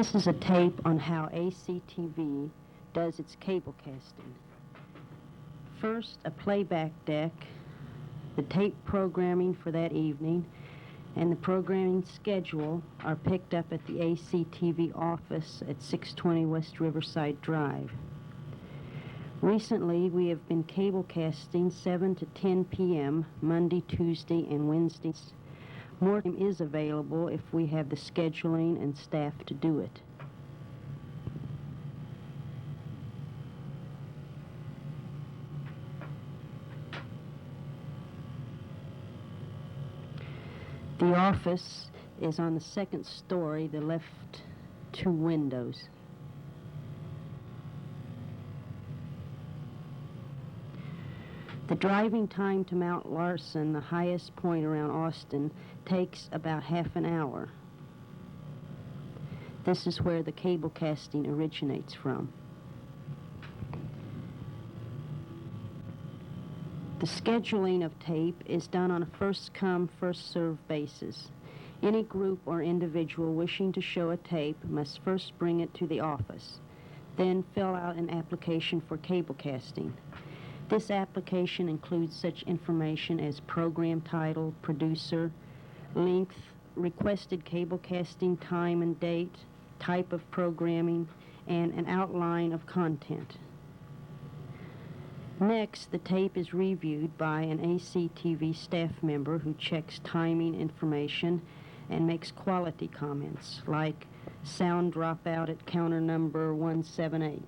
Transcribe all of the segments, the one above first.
This is a tape on how ACTV does its cablecasting. First, a playback deck, the tape programming for that evening, and the programming schedule are picked up at the ACTV office at 620 West Riverside Drive. Recently, we have been cablecasting 7 to 10 p.m. Monday, Tuesday, and Wednesdays. More time is available if we have the scheduling and staff to do it. The office is on the second story, the left two windows. The driving time to Mount Larson, the highest point around Austin, takes about half an hour. This is where the cablecasting originates from. The scheduling of tape is done on a first-come, first-served basis. Any group or individual wishing to show a tape must first bring it to the office, then fill out an application for cablecasting. This application includes such information as program title, producer, length, requested cablecasting time and date, type of programming, and an outline of content. Next, the tape is reviewed by an ACTV staff member who checks timing information and makes quality comments, like sound dropout at counter number 178.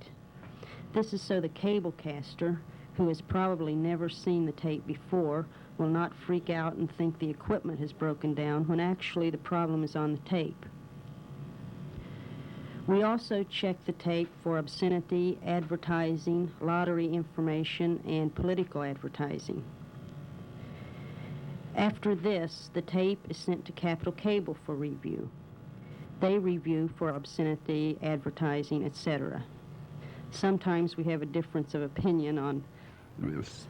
This is so the cablecaster, who has probably never seen the tape before, will not freak out and think the equipment has broken down when actually the problem is on the tape. We also check the tape for obscenity, advertising, lottery information, and political advertising. After this, the tape is sent to Capital Cable for review. They review for obscenity, advertising, etc. Sometimes we have a difference of opinion on this.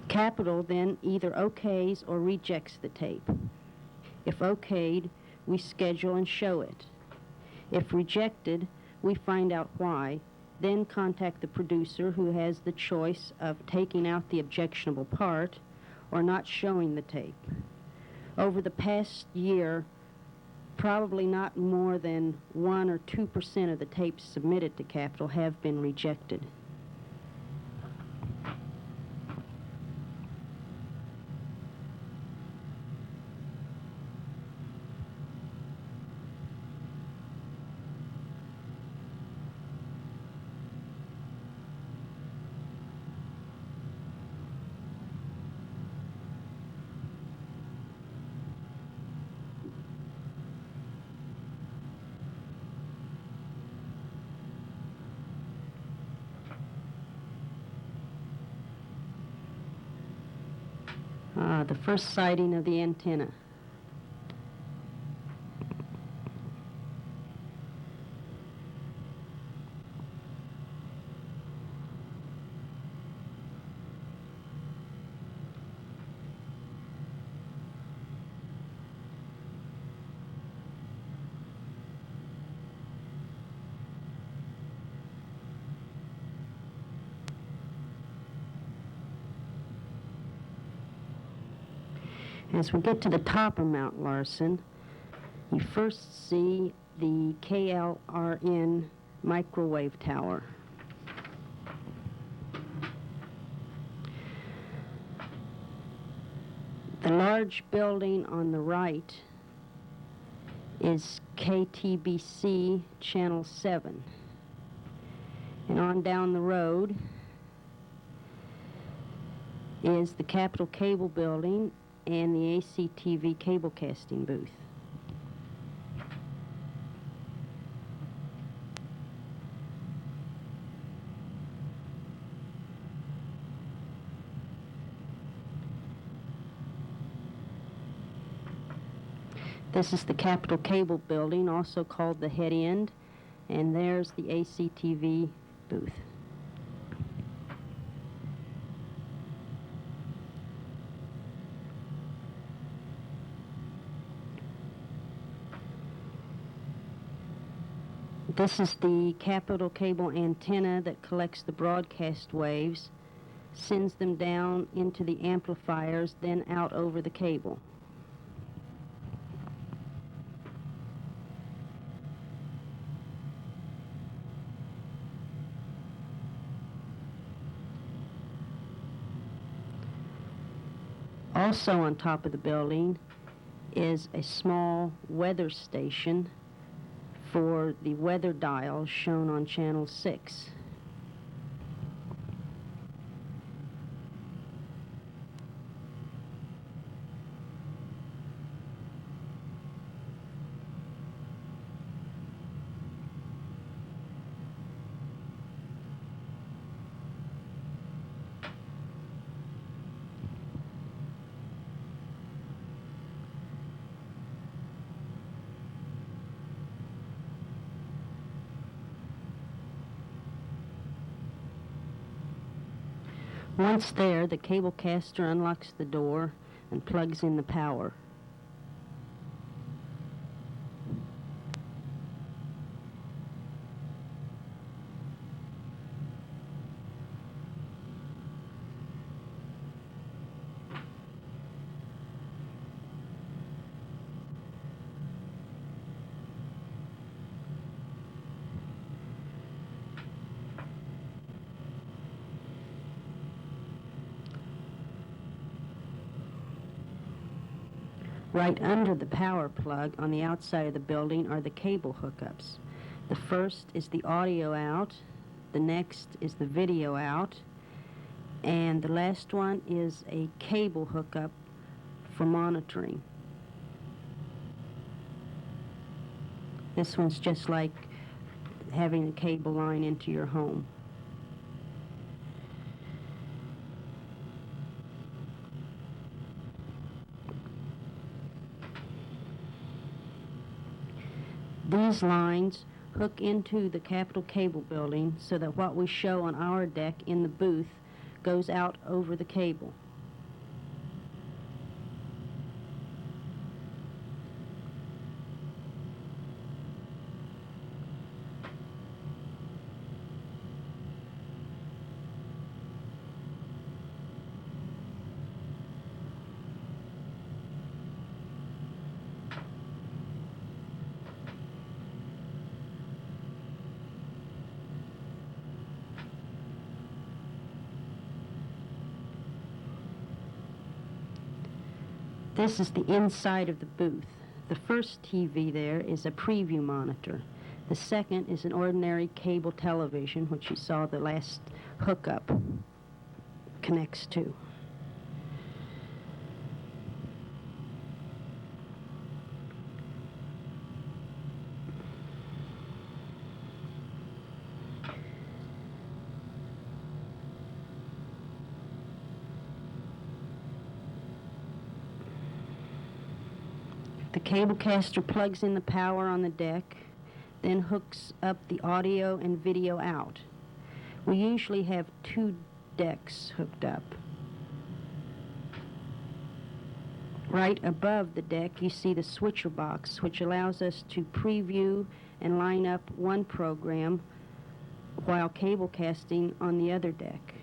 Capital then either okays or rejects the tape. If okayed, we schedule and show it. If rejected, we find out why, then contact the producer, who has the choice of taking out the objectionable part or not showing the tape. Over the past year, probably not more than 1 or 2% of the tapes submitted to Capital have been rejected. The first sighting of the antenna. As we get to the top of Mount Larson, you first see the KLRN microwave tower. The large building on the right is KTBC Channel 7. And on down the road is the Capital Cable Building and the ACTV cablecasting booth. This is the Capital Cable Building, also called the head end, and there's the ACTV booth. This is the capital cable antenna that collects the broadcast waves, sends them down into the amplifiers, then out over the cable. Also on top of the building is a small weather station for the weather dial shown on channel 6. Once there, the cablecaster unlocks the door and plugs in the power. Right under the power plug on the outside of the building are the cable hookups. The first is the audio out, the next is the video out, and the last one is a cable hookup for monitoring. This one's just like having a cable line into your home. These lines hook into the Capitol Cable building so that what we show on our deck in the booth goes out over the cable. This is the inside of the booth. The first TV there is a preview monitor. The second is an ordinary cable television, which you saw the last hookup connects to. The cablecaster plugs in the power on the deck, then hooks up the audio and video out. We usually have 2 decks hooked up. Right above the deck you see the switcher box, which allows us to preview and line up one program while cablecasting on the other deck.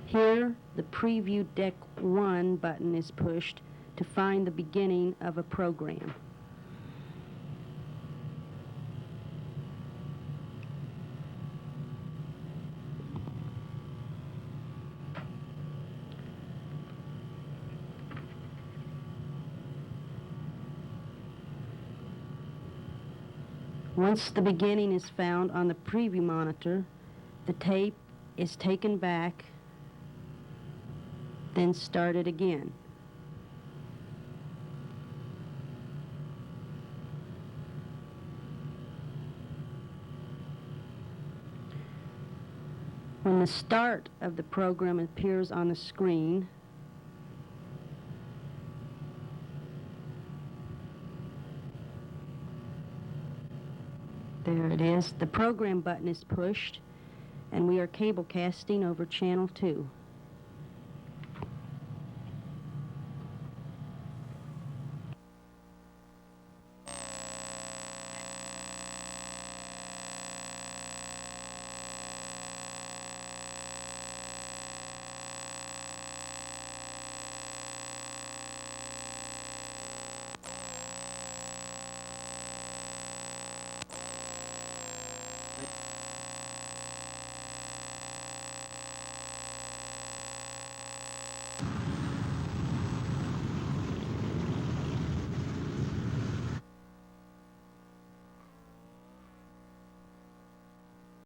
Here, the Preview Deck 1 button is pushed to find the beginning of a program. Once the beginning is found on the preview monitor, the tape is taken back, then started again. When the start of the program appears on the screen, there it is, the program button is pushed, and we are cablecasting over channel 2.